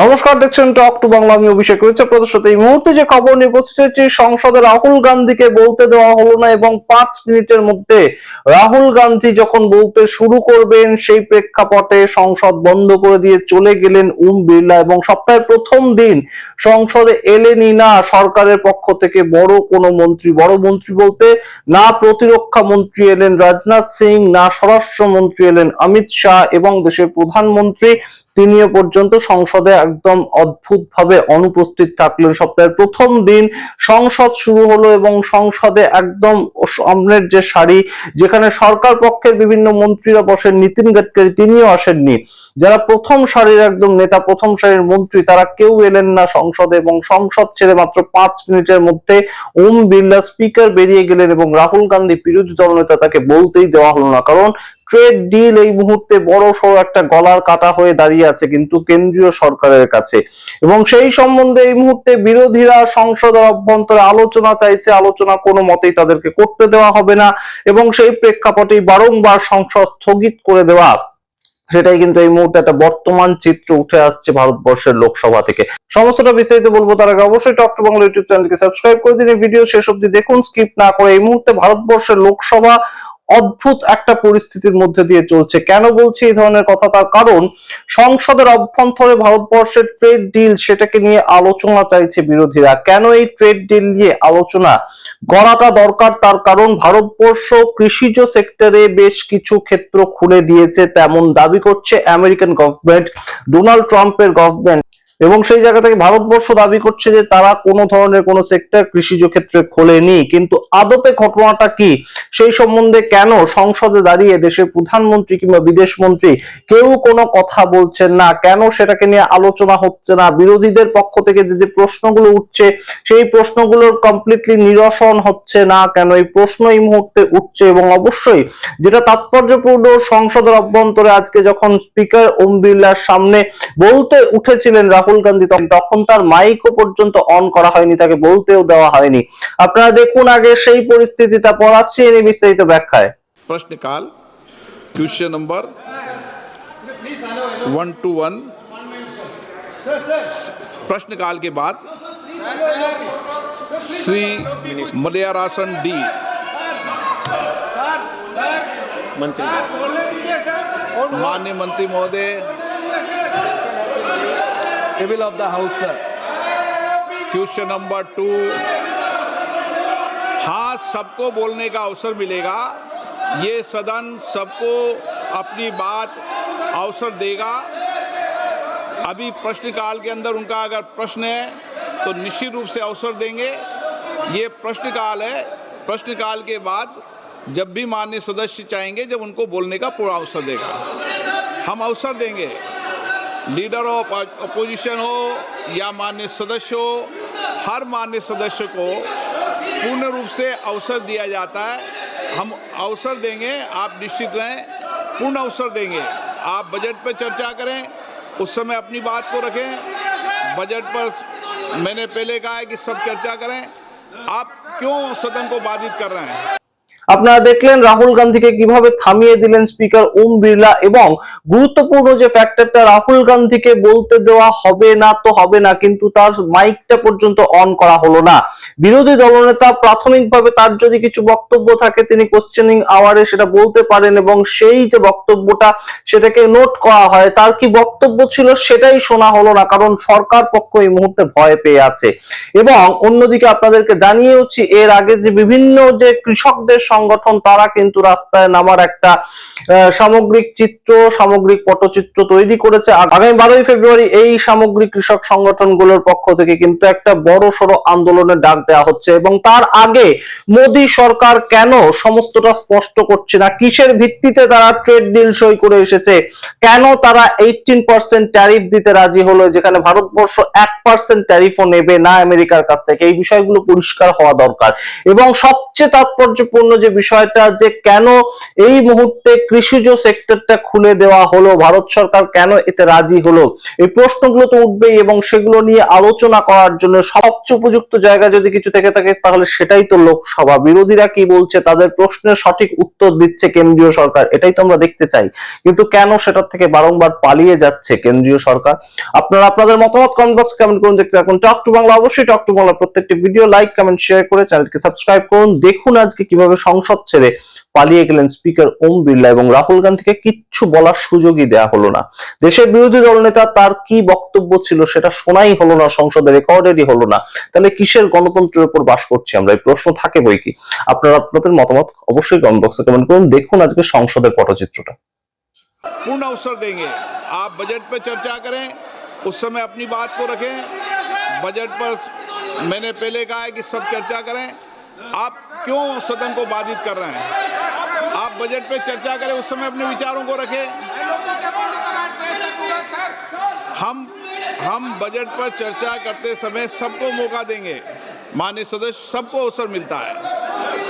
নমস্কার, দেখছেন talk to Bangla. আমি অভিষেক রয়েছে আপনাদের সাথে। এই মুহূর্তে যে খবর নিয়ে উপস্থিত হয়েছি, সংসদে রাহুল গান্ধীকে বলতে দেওয়া হলো না এবং 5 মিনিটের মধ্যে রাহুল গান্ধী যখন বলতে শুরু করবেন সেই প্রেক্ষাপটে সংসদ বন্ধ করে দিয়ে চলে গেলেন ওম বিড়লা এবং সপ্তাহের প্রথম দিন সংসদে এলেনই না সরকারের পক্ষ থেকে বড় মন্ত্রী বলতে না প্রতিরক্ষা মন্ত্রী এলেন রাজনাথ সিং, না স্বরাষ্ট্রমন্ত্রী এলেন অমিত শাহ এবং দেশের প্রধানমন্ত্রী তিনিও পর্যন্ত সংসদে একদম অদ্ভুতভাবে অনুপস্থিত থাকলেন। সপ্তাহের প্রথম দিন সংসদ শুরু হলো এবং সংসদে একদম সামনের যে সারি, যেখানে সরকার পক্ষের বিভিন্ন মন্ত্রীরা বসেন, নীতিন গাডকারি তিনিও আসেননি। যারা প্রথম সারির একদম নেতা, প্রথম সারির মন্ত্রী, তারা কেউ এলেন না সংসদে এবং সংসদ ছেড়ে মাত্র 5 মিনিটের মধ্যে ওম বিড়লা স্পিকার বেরিয়ে গেলেন এবং রাহুল গান্ধী বিরোধী দলনেতা, তাকে বলতেই দেওয়া হলো না। কারণ ট্রেড ডিল এই মুহূর্তে বড় সড় একটা গলার কাটা হয়ে দাঁড়িয়ে আছে কিন্তু কেন্দ্রীয় সরকারের কাছে, এবং সেই সম্বন্ধে এই মুহূর্তে বিরোধীরা সংসদের অভ্যন্তরে আলোচনা চাইছে। আলোচনা কোনো মতেই তাদেরকে করতে দেওয়া হবে না এবং সেই প্রেক্ষাপটেই বারংবার সংসদ স্থগিত করে দেওয়া, সেটাই কিন্তু এই মুহূর্তে একটা বর্তমান চিত্র উঠে আসছে ভারতবর্ষের লোকসভা থেকে। সমস্তটা বিস্তারিত বলবো, তার আগে অবশ্যই টক টু বাংলা ইউটিউব চ্যানেলকে সাবস্ক্রাইব করে দিন। ভিডিও শেষ অবধি দেখুন, স্কিপ না করে। এই মুহূর্তে ভারতবর্ষের লোকসভা অদ্ভুত একটা পরিস্থিতির মধ্যে দিয়ে চলছে। কেন বলছি এই ধরনের কথা? তার কারণ সংসদের অভ্যন্তরে ভারতবর্ষের ট্রেড ডিল, সেটাকে নিয়ে আলোচনা চাইছে বিরোধীরা। কেন এই ট্রেড ডিল নিয়ে আলোচনা করাটা দরকার? তার কারণ ভারতবর্ষ কৃষিজ সেক্টরে বেশ কিছু ক্ষেত্র খুলে দিয়েছে, তেমন দাবি করছে আমেরিকান গভর্নমেন্ট, ডোনাল্ড ট্রাম্পের গভর্নমেন্ট, এবং সেই জায়গা থেকে ভারতবর্ষ দাবি করছে যে তারা কোনো ধরনের কোনো সেক্টর কৃষিজ ক্ষেত্রে খোলেনি। কিন্তু আদপে ঘটনাটা কি, সেই সম্বন্ধে কেন সংসদে দাঁড়িয়ে দেশের প্রধানমন্ত্রী কিংবা বিদেশ মন্ত্রী কেউ কোনো কথা বলছেন না? কেন সেটাকে নিয়ে আলোচনা হচ্ছে না? বিরোধীদের পক্ষ থেকে যে প্রশ্নগুলো উঠছে সেই প্রশ্নগুলোর কমপ্লিটলি নিরসন হচ্ছে না কেন? এই প্রশ্ন এই মুহূর্তে উঠছে। এবং অবশ্যই যেটা তাৎপর্যপূর্ণ, সংসদের অভ্যন্তরে আজকে যখন স্পিকার ওম বিড়লার সামনে বলতে উঠেছিলেন রাহুল গান্ধী, তখন তার মাইকও পর্যন্ত অন করা হয়নি, তাকে বলতেও দেওয়া হয়নি। আপনারা দেখুন আগে সেই পরিস্থিতি, তারপর আসছি এই বিস্তারিত ব্যাখ্যায়। प्रश्नकाल क्वेश्चन नंबर 1 to 1। प्रश्नकाल के बाद श्री मलयारासन डी माननीय मंत्री महोदय, table of the house sir. Question number 2। हाँ, सबको बोलने का अवसर मिलेगा, ये सदन सबको अपनी बात अवसर देगा। अभी प्रश्नकाल के अंदर उनका अगर प्रश्न है तो निश्चित रूप से अवसर देंगे। ये प्रश्नकाल है, प्रश्नकाल के बाद जब भी माननीय सदस्य चाहेंगे, जब उनको बोलने का पूरा अवसर देगा, हम अवसर देंगे। लीडर ऑफ अपोजिशन हो या माननीय सदस्य हो, हर माननीय सदस्य को पूर्ण रूप से अवसर दिया जाता है। हम अवसर देंगे, आप निश्चित रहें, पूर्ण अवसर देंगे। आप बजट पर चर्चा करें, उस समय अपनी बात को रखें। बजट पर मैंने पहले कहा है कि सब चर्चा करें। आप क्यों सदन को बाधित कर रहे हैं? আপনারা দেখলেন রাহুল গান্ধীকে কিভাবে থামিয়ে দিলেন স্পিকার ওম বিড়লা, এবং গুরুত্বপূর্ণ যে ফ্যাক্টরটা, রাহুল গান্ধীকে বলতে দেওয়া হবে না তো হবে না, কিন্তু তার মাইকটা পর্যন্ত অন করা হলো না। বিরোধী দলনেতা প্রাথমিকভাবে তার যদি কিছু বক্তব্য থাকে তিনি কোশ্চেনিং আওয়ারে সেটা বলতে পারেন এবং সেই যে বক্তব্যটা সেটাকে নোট করা হয়। তার কি বক্তব্য ছিল সেটাই শোনা হলো না, কারণ সরকার পক্ষ এই মুহূর্তে ভয় পেয়ে আছে। এবং অন্যদিকে আপনাদেরকে জানিয়েওছি এর আগে যে বিভিন্ন যে কৃষকদের সংগঠন, তারা কিন্তু রাস্তায় নামার একটা সামগ্রিক চিত্র, সামগ্রিক পটচিত্র তৈরি করেছে। আগামী 12ই ফেব্রুয়ারি এই সামগ্রিক কৃষক সংগঠনগুলোর পক্ষ থেকে কিন্তু একটা বড় সড়ো আন্দোলনের ডাক দেওয়া হচ্ছে। এবং তার আগে মোদী সরকার কেন সমস্তটা স্পষ্ট করছে না? কিসের ভিত্তিতে তারা ট্রেড ডিল সই করে এসেছে? কেন তারা 18% ট্যারিফ দিতে রাজি হলো, যেখানে ভারতবর্ষ 1% ট্যারিফও নেবে না আমেরিকার কাছ থেকে? এই বিষয়গুলো পরিষ্কার হওয়া দরকার। এবং সবচেয়ে তাৎপর্যপূর্ণ যে বিষয়টা যে কেন এই মুহূর্তে কৃষিজ সেক্টরটা খুলে দেওয়া হলো, ভারত সরকার কেন এতে রাজি হলো, এই প্রশ্নগুলো তো উঠবেই এবং সেগুলো নিয়ে আলোচনা করার জন্য সবচেয়ে উপযুক্ত জায়গা যদি কিছু থেকে থাকে তাহলে সেটাই তো লোকসভা। বিরোধীরা কি বলছে, তাদের প্রশ্নের সঠিক উত্তর দিচ্ছে কেন্দ্রীয় সরকার, এটাই তো আমরা দেখতে চাই। কিন্তু কেন সেটার থেকে বারংবার পালিয়ে যাচ্ছে কেন্দ্রীয় সরকার? আপনারা আপনাদের মতামত কমেন্ট বক্সে কমেন্ট করুন। দেখতে থাকুন টক টু বাংলা। অবশ্যই টক টু বাংলা প্রত্যেকটি ভিডিও লাইক কমেন্ট শেয়ার করে চ্যানেলকে সাবস্ক্রাইব করুন। দেখুন আজকে কিভাবে সংসদ ছেড়ে পালিয়ে গেলেন স্পিকার ওম বিড়লা এবং রাহুল গান্ধীকে কিচ্ছু বলার সুযোগই দেয়া হলো না। দেশের বিরোধী দলনেতা তার কি বক্তব্য ছিল সেটা শোনাই হলো না, সংসদে রেকর্ডেরই হলো না। তাহলে কিসের গণতন্ত্রের উপর বাস করছি আমরা? এই প্রশ্ন থাকে বই কি। আপনারা আপনাদের মতামত অবশ্যই কমেন্ট বক্সে কমেন্ট করুন। দেখুন আজকে সংসদের পটচিত্রটা। पूर्ण अवसर देंगे। आप बजट पर चर्चा करें, उस समय अपनी बात को रखें। बजट पर मैंने पहले कहा है कि सब चर्चा करें। आप क्यों सदन को बाधित कर रहे हैं? आप बजट पर चर्चा करें, उस समय अपने विचारों को रखें। हम बजट पर चर्चा करते समय सबको मौका देंगे। माननीय सदस्य, सबको अवसर मिलता है।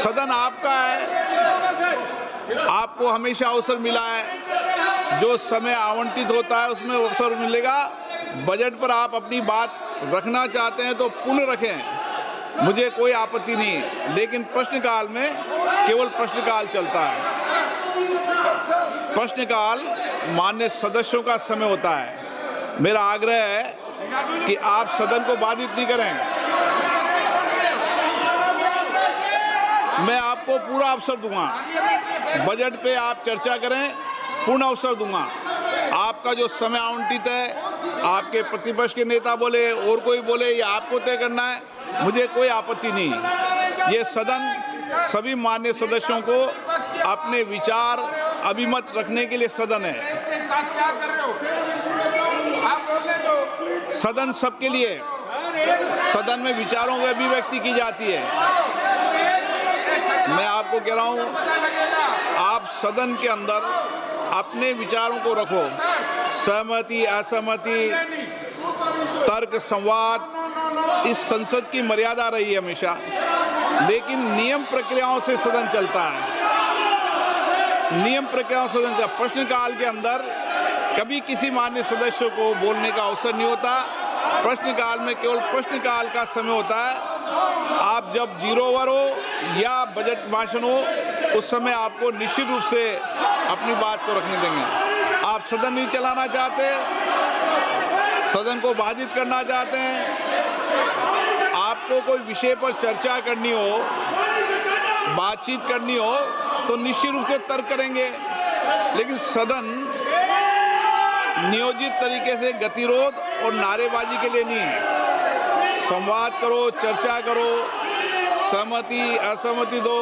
सदन आपका है, आपको हमेशा अवसर मिला है। जो समय आवंटित होता है उसमें अवसर मिलेगा। बजट पर आप अपनी बात रखना चाहते हैं तो पूर्ण रखें, मुझे कोई आपत्ति नहीं। लेकिन प्रश्नकाल में केवल प्रश्नकाल चलता है। प्रश्नकाल माननीय सदस्यों का समय होता है। मेरा आग्रह है कि आप सदन को बाधित नहीं करें। मैं आपको पूरा अवसर दूंगा। बजट पे आप चर्चा करें, पूर्ण अवसर दूंगा। आपका जो समय आवंटित है, आपके प्रतिपक्ष के नेता बोले और कोई बोले, ये आपको तय करना है, मुझे कोई आपत्ति नहीं। ये सदन सभी माननीय सदस्यों को अपने विचार अभिमत रखने के लिए सदन है। सदन सबके लिए, सदन में विचारों की अभिव्यक्ति की जाती है। मैं आपको कह रहा हूं, आप सदन के अंदर अपने विचारों को रखो। सहमति, असहमति, तर्क, संवाद, इस संसद की मर्यादा रही है हमेशा। लेकिन नियम प्रक्रियाओं से सदन चलता है। नियम प्रक्रियाओं से सदन चलता है। प्रश्नकाल के अंदर कभी किसी माननीय सदस्य को बोलने का अवसर नहीं होता। प्रश्नकाल में केवल प्रश्नकाल का समय होता है। आप जब जीरो ओवर हो या बजट भाषण हो, उस समय आपको निश्चित रूप से अपनी बात को रखने देंगे। आप सदन नहीं चलाना चाहते, सदन को बाधित करना चाहते हैं, आपको कोई विषय पर चर्चा करनी हो, बातचीत करनी हो, तो निश्चित रूप से तर्क करेंगे। लेकिन सदन नियोजित तरीके से गतिरोध और नारेबाजी के लिए नहीं है। संवाद करो, चर्चा करो, सहमति असहमति दो,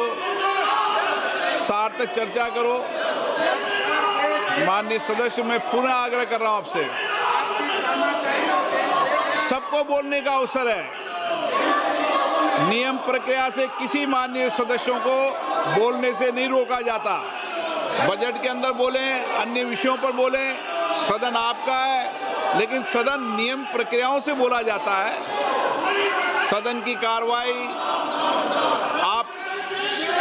सार्थक चर्चा करो। माननीय सदस्य, मैं पुनः आग्रह कर रहा हूं आपसे, सबको बोलने का अवसर है। नियम प्रक्रिया से किसी माननीय सदस्यों को बोलने से नहीं रोका जाता। बजट के अंदर बोलें, अन्य विषयों पर बोलें, सदन आपका है। लेकिन सदन नियम प्रक्रियाओं से बोला जाता है। सदन की कार्रवाई आप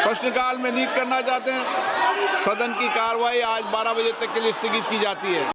प्रश्नकाल में नहीं करना चाहते हैं, सदन की कार्रवाई आज 12 बजे तक के लिए स्थगित की जाती है।